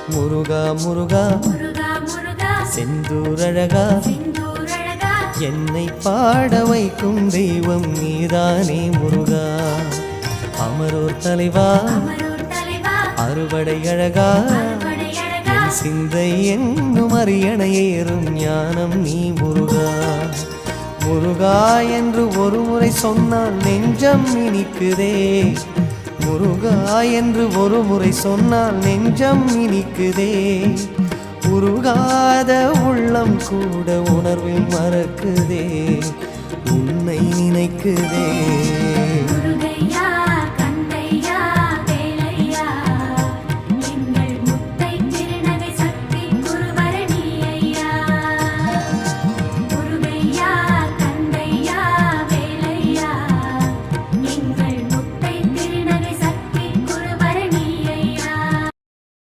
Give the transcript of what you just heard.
முருகா முருகா முருகா முருகா செந்தூரழகா செந்தூரழகா என்னை பாட வைக்கும் தெய்வம் நீதானே முருகா. அமரோர் தலைவா அமரோர் தலைவா அறுபடை அழகா அறுபடை அழகா சிந்தை என்னும் அரியணையேறும் ஞானம் நீ முருகா. முருகா என்று ஒரு முறை சொன்னால் நெஞ்சம் இனிக்குதே. முருகா என்று ஒரு முறை சொன்னால் நெஞ்சம் இனிக்குதே. உருகாத உள்ளம் கூட உணர்வில் மறக்குதே, உன்னை நினைக்குதே.